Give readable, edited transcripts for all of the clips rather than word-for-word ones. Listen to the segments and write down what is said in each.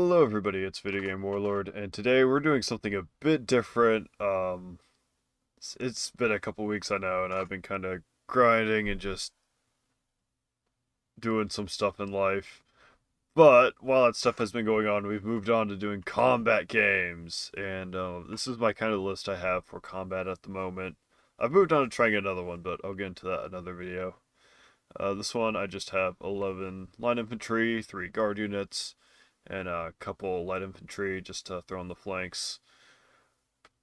Hello everybody, it's VideoGameWarlord, and today we're doing something a bit different. It's been a couple weeks, I know, and I've been kind of grinding and just doing some stuff in life. But while that stuff has been going on, we've moved on to doing combat games, and this is my kind of list I have for combat at the moment. I've moved on to trying another one, but I'll get into that in another video. This one I just have 11 line infantry, 3 guard units, and a couple light infantry just to throw on the flanks.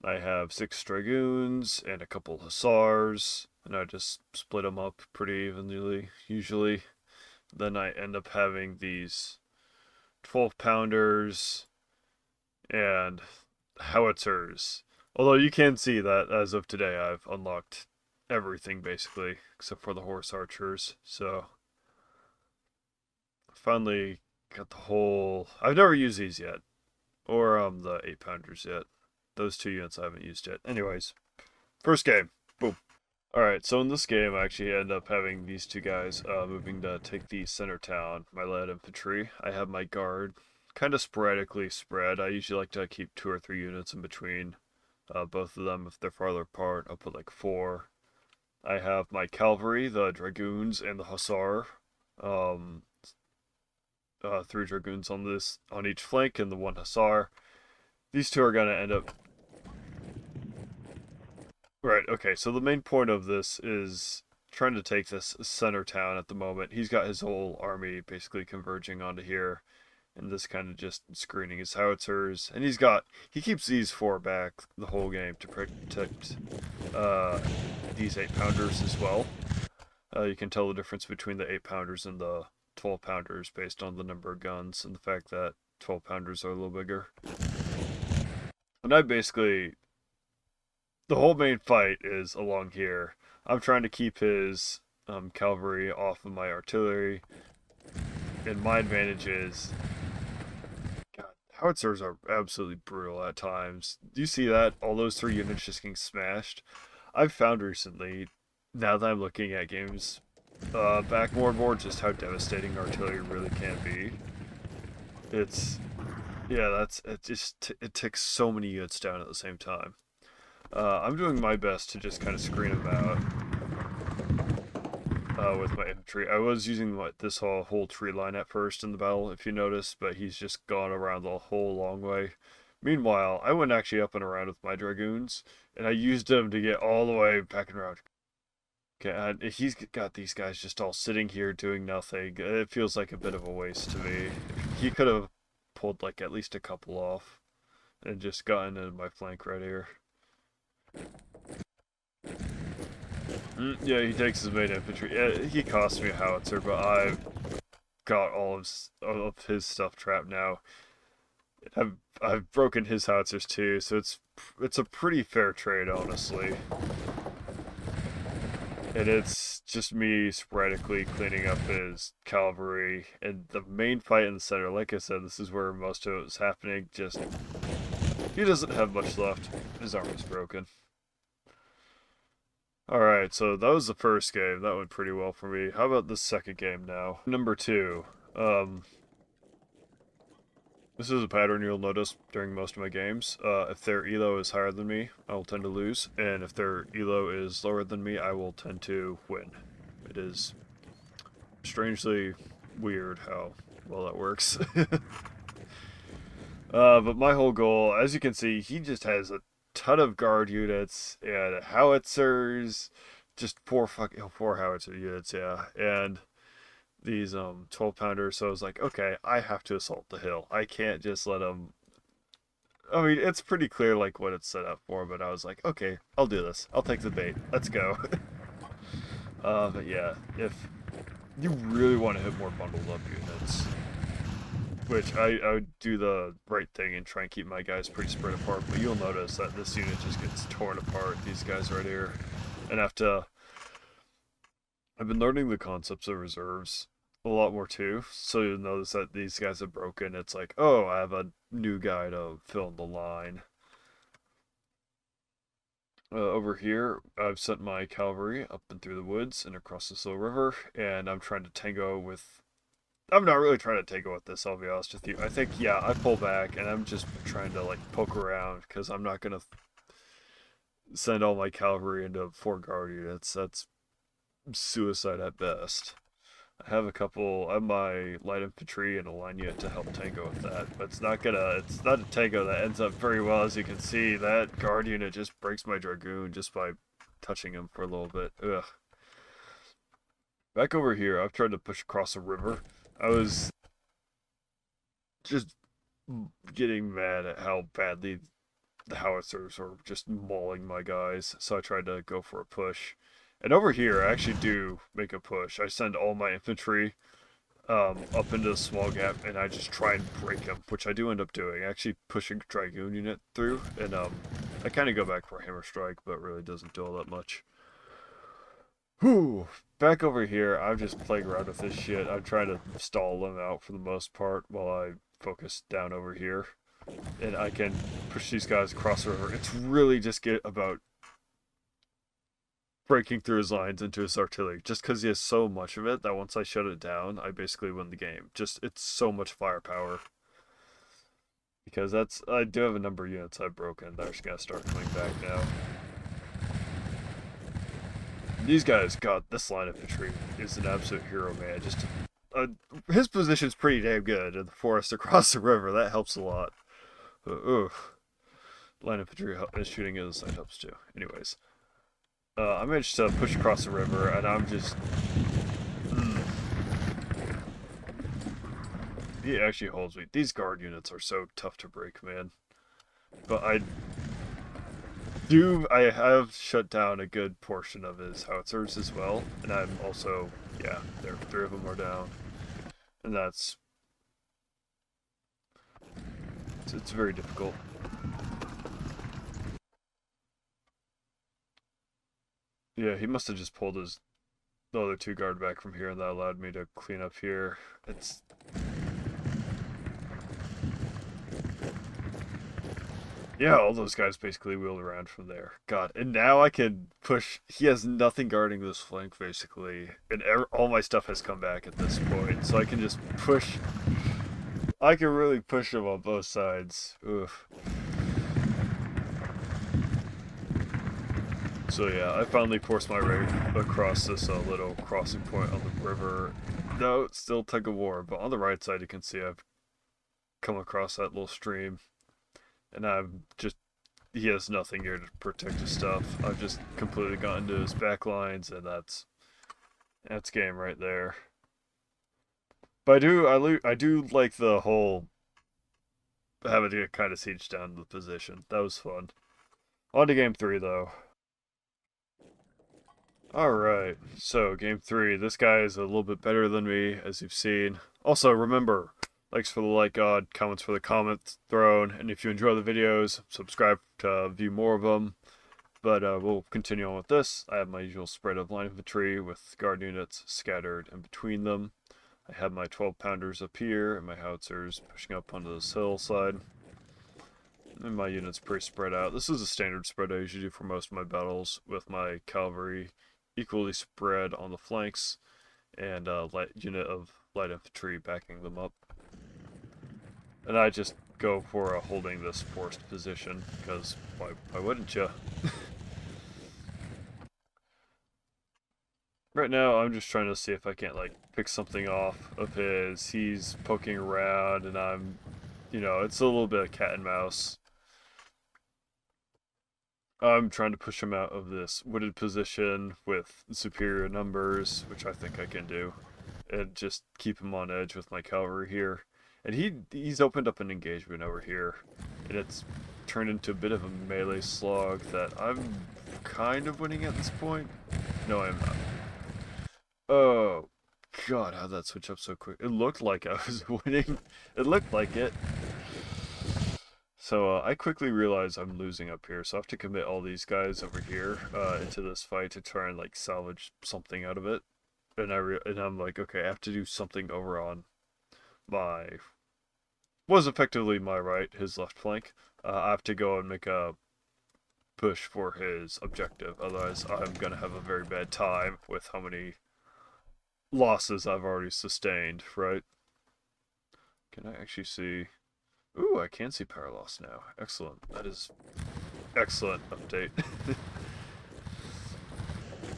I have 6 dragoons and a couple hussars, and I just split them up pretty evenly, usually. Then I end up having these 12 pounders and howitzers. Although you can see that as of today I've unlocked everything basically, except for the horse archers, so finally got the whole... I've never used these yet. Or the 8 pounders yet. Those 2 units I haven't used yet. Anyways, first game. Boom. Alright, so in this game I actually end up having these 2 guys moving to take the center town, my light infantry. I have my guard kind of sporadically spread. I usually like to keep 2 or 3 units in between both of them. If they're farther apart, I'll put like 4. I have my cavalry, the dragoons, and the hussar. 3 dragoons on each flank and the 1 hussar. These 2 are going to end up... Right, okay, so the main point of this is trying to take this center town at the moment. He's got his whole army basically converging onto here, and this kind of just screening his howitzers. And he keeps these 4 back the whole game to protect these 8 pounders as well. You can tell the difference between the 8 pounders and the 12 pounders based on the number of guns and the fact that 12 pounders are a little bigger. And the whole main fight is along here. I'm trying to keep his cavalry off of my artillery, and my advantage is, God, howitzers are absolutely brutal at times. Do you see that? All those 3 units just getting smashed. I've found recently, now that I'm looking at games back more and more, just how devastating artillery really can be. It takes so many units down at the same time. I'm doing my best to just kind of screen them out with my infantry. I was using this whole tree line at first in the battle, if you notice, but he's just gone around the whole long way. Meanwhile, I went actually up and around with my dragoons, and I used them to get all the way back and around. Okay, and he's got these guys just all sitting here doing nothing. It feels like a bit of a waste to me. He could have pulled like at least a couple off and just gotten in my flank right here. Yeah, he takes his main infantry. Yeah, he cost me a howitzer, but I've got all of his stuff trapped now. I've broken his howitzers too, so it's a pretty fair trade, honestly. And it's just me sporadically cleaning up his cavalry. And the main fight in the center, like I said, this is where most of it was happening. Just, he doesn't have much left. His armor's broken. Alright, so that was the first game. That went pretty well for me. How about the second game now? Number 2. This is a pattern you'll notice during most of my games. If their elo is higher than me, I will tend to lose, and if their elo is lower than me, I will tend to win. It is strangely weird how well that works. But my whole goal, as you can see, he just has a ton of guard units and howitzers, just 4 howitzer units, yeah, and these 12 pounders. So I was like, okay, I have to assault the hill. I can't just let them... I mean, it's pretty clear like what it's set up for, but I was like, okay, I'll do this. I'll take the bait. Let's go. But yeah, if you really want to hit more bundled up units, which I would do the right thing and try and keep my guys pretty spread apart, but you'll notice that this unit just gets torn apart, these guys right here. And I've been learning the concepts of reserves a lot more too, so you'll notice that these guys are broken. It's like, oh, I have a new guy to fill in the line. Over here, I've sent my cavalry up and through the woods and across this little river, and I'm trying to tango with I'm not really trying to take it with this, I'll be honest with you. I think, yeah, I pull back, and I'm just trying to, like, poke around, because I'm not going to send all my cavalry into 4 guard units. That's suicide at best. I have my light infantry and a line unit to help tango with that, but it's not a tango that ends up very well. As you can see, that guard unit just breaks my dragoon just by touching him for a little bit. Ugh. Back over here, I've tried to push across a river. I was just getting mad at how badly the howitzers are just mauling my guys, so I tried to go for a push. And over here, I actually do make a push. I send all my infantry up into a small gap, and I just try and break them, which I do end up doing. I actually push a dragoon unit through, and I kind of go back for a hammer strike, but really doesn't do all that much. Whew. Back over here, I'm just playing around with this shit. I'm trying to stall them out for the most part while I focus down over here. And I can push these guys across the river. It's really just about breaking through his lines into his artillery. Just because he has so much of it that once I shut it down, I basically win the game. It's so much firepower. Because I do have a number of units I've broken. They're just going to start coming back now. These guys, God, this line of infantry is an absolute hero, man. His position's pretty damn good in the forest across the river. That helps a lot. Line of infantry is shooting at the side helps too. Anyways, I managed to push across the river, and I'm just... He actually holds me. These guard units are so tough to break, man. But I have shut down a good portion of his howitzers as well, and I'm also, yeah, there, 3 of them are down. And it's very difficult. Yeah, he must have just pulled the other 2 guard back from here, and that allowed me to clean up here. Yeah, all those guys basically wheeled around from there. God, and now I can push. He has nothing guarding this flank, basically. And all my stuff has come back at this point, so I can just push. I can really push him on both sides. Oof. So yeah, I finally forced my way across this little crossing point on the river. No, it's still tug of war, but on the right side you can see I've come across that little stream. And he has nothing here to protect his stuff. I've just completely gotten into his back lines, and that's game right there. But I do like the whole having to kind of siege down the position. That was fun. On to game 3, though. Alright, so game 3. This guy is a little bit better than me, as you've seen. Also, remember, likes for the like god, comments for the comment thrown, and if you enjoy the videos, subscribe to view more of them. But we'll continue on with this. I have my usual spread of line infantry with guard units scattered in between them. I have my 12-pounders up here and my howitzers pushing up onto this hillside. And my unit's pretty spread out. This is a standard spread I usually do for most of my battles, with my cavalry equally spread on the flanks and a unit of light infantry backing them up. And I just go for holding this forced position, because why wouldn't you? Right now, I'm just trying to see if I can't, like, pick something off of his. He's poking around, and I'm, it's a little bit of cat and mouse. I'm trying to push him out of this wooded position with superior numbers, which I think I can do, and just keep him on edge with my cavalry here. And he's opened up an engagement over here, and it's turned into a bit of a melee slog that I'm kind of winning at this point. No, I'm not. Oh, God, how'd that switch up so quick? It looked like I was winning. It looked like it. So I quickly realize I'm losing up here, so I have to commit all these guys over here into this fight to try and, like, salvage something out of it. And I'm like, okay, I have to do something over on was effectively my right, his left flank. I have to go and make a push for his objective, otherwise I'm gonna have a very bad time with how many losses I've already sustained, right? Can I actually see? Ooh, I can see power loss now. Excellent. That is excellent update.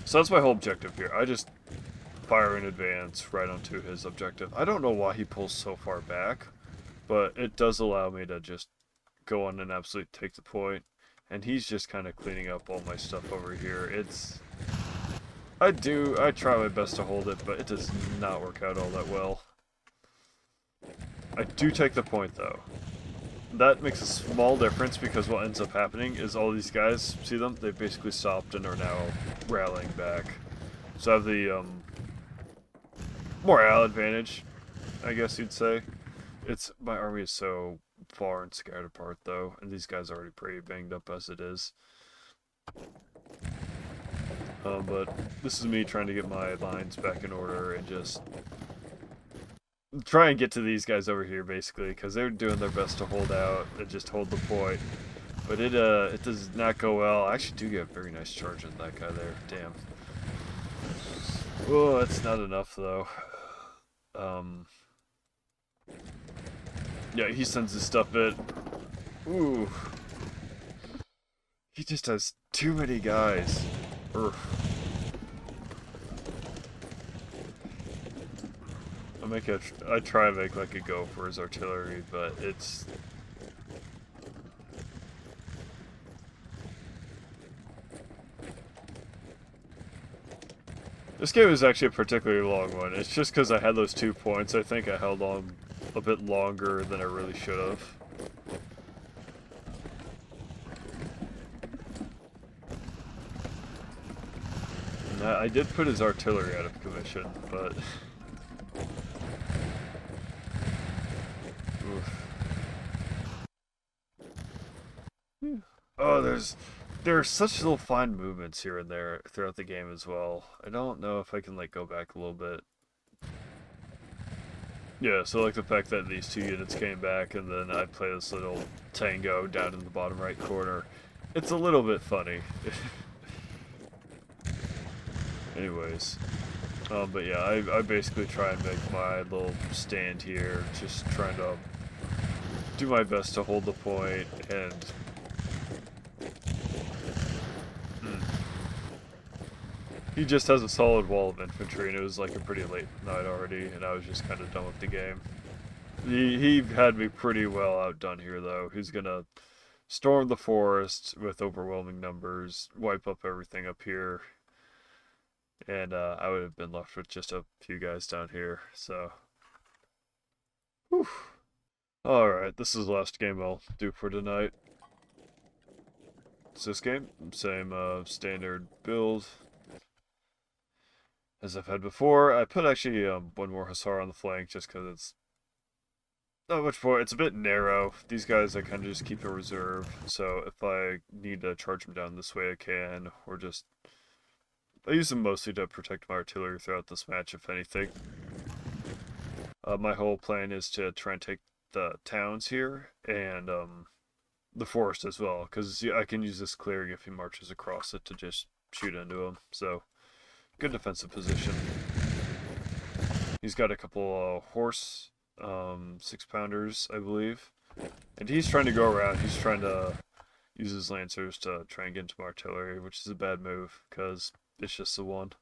So that's my whole objective here. I just fire in advance right onto his objective. I don't know why he pulls so far back, but it does allow me to just go on and absolutely take the point. And he's just kind of cleaning up all my stuff over here. I try my best to hold it, but it does not work out all that well. I do take the point though. That makes a small difference because what ends up happening is all these guys, see them? They've basically stopped and are now rallying back. So I have the morale advantage, I guess you'd say. My army is so far and scattered apart though, and these guys are already pretty banged up as it is. But this is me trying to get my lines back in order and just try and get to these guys over here basically, because they're doing their best to hold out and just hold the point. But it does not go well. I actually do get a very nice charge on that guy there. Damn. Oh, that's not enough though. Yeah, he sends his stuff in. Ooh. He just has too many guys. Urgh. I try and make like a go for his artillery, but it's... This game is actually a particularly long one. It's just because I had those 2 points. I think I held on a bit longer than I really should have. I did put his artillery out of commission, but... Oh, there are such little fine movements here and there throughout the game as well. I don't know if I can like go back a little bit. Yeah, so like the fact that these 2 units came back and then I play this little tango down in the bottom right corner. It's a little bit funny. Anyways. But yeah, I basically try and make my little stand here, just trying to do my best to hold the point and... He just has a solid wall of infantry, and it was like a pretty late night already, and I was just kind of done with the game. He had me pretty well outdone here, though. He's gonna storm the forest with overwhelming numbers, wipe up everything up here, and I would have been left with just a few guys down here, so... Whew. Alright, this is the last game I'll do for tonight. It's this game, same standard build as I've had before. I put actually one more Hussar on the flank just because it's not much more. It's a bit narrow. These guys I kind of just keep in reserve, so if I need to charge them down this way I can, or just... I use them mostly to protect my artillery throughout this match, if anything. My whole plan is to try and take the towns here, and the forest as well, because I can use this clearing if he marches across it to just shoot into him, so... Good defensive position. He's got a couple horse 6-pounders, I believe. And he's trying to go around. He's trying to use his lancers to try and get into my artillery, which is a bad move, because it's just the one.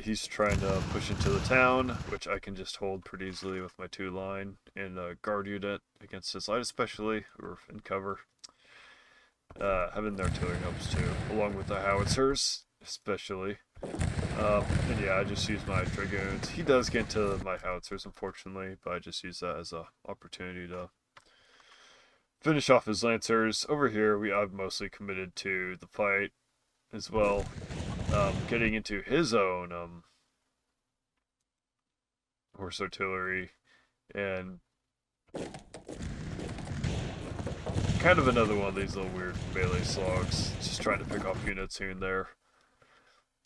He's trying to push into the town, which I can just hold pretty easily with my 2-line and a guard unit against his light especially, or in cover. Having the artillery helps too, along with the howitzers, especially. And yeah, I just use my dragoons. He does get into my howitzers, unfortunately, but I just use that as an opportunity to finish off his lancers. Over here, I've mostly committed to the fight as well, getting into his own horse artillery, and kind of another one of these little weird melee slogs, just trying to pick off units here and there.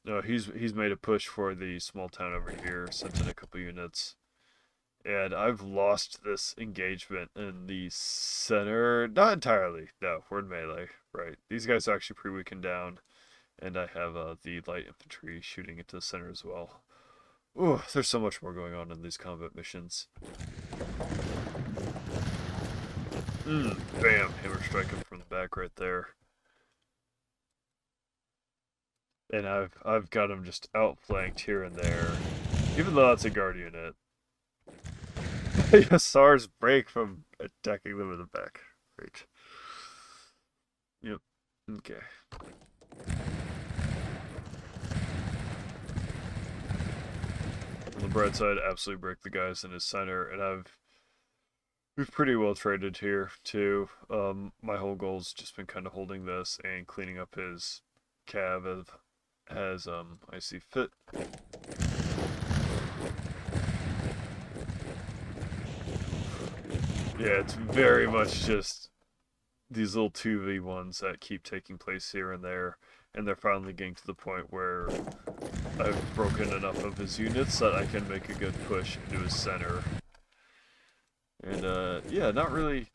No, he's made a push for the small town over here, sent in a couple units. And I've lost this engagement in the center. Not entirely. No, we're in melee. Right. These guys are actually pretty weakened down. And I have the light infantry shooting into the center as well. Ooh, there's so much more going on in these combat missions. Bam! Hammer strike him from the back right there. And I've got him just outflanked here and there. Even though that's a guard unit. Yassar's break from attacking them in the back. Great. Yep. Okay. On the bright side, absolutely break the guys in his center, and we've pretty well traded here too. My whole goal's just been kind of holding this and cleaning up his cav as I see fit. Yeah, it's very much just these little 2v1s that keep taking place here and there, and they're finally getting to the point where I've broken enough of his units that I can make a good push into his center. And yeah, not really.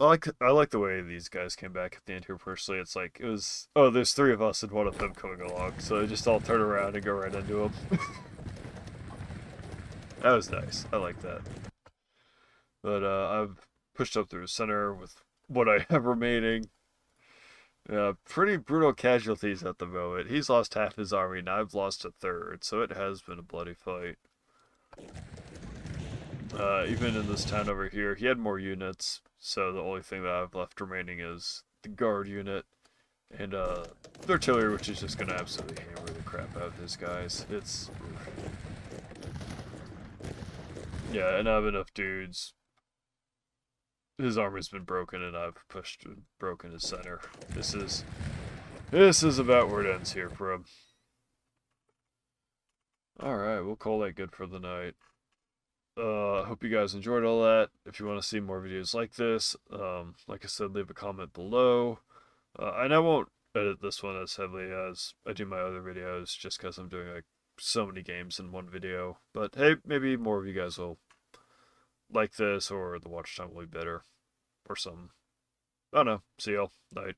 I like the way these guys came back at the end here. Personally, it's like oh, there's three of us and one of them coming along, so I just all turn around and go right into them. That was nice. I like that. But I've pushed up through the center with what I have remaining. Pretty brutal casualties at the moment. He's lost half his army, and I've lost a third, so it has been a bloody fight. Even in this town over here, he had more units, so the only thing that I've left remaining is the guard unit, and the artillery, which is just going to absolutely hammer the crap out of his guys. Yeah, and I have enough dudes. His armor's been broken, and I've pushed and broken his center. This is about where it ends here for him. Alright, we'll call that good for the night. I hope you guys enjoyed all that. If you want to see more videos like this, like I said, leave a comment below. And I won't edit this one as heavily as I do my other videos, just because I'm doing like so many games in one video. But hey, maybe more of you guys will like this, or the watch time will be better, or something. I don't know. See y'all. Night.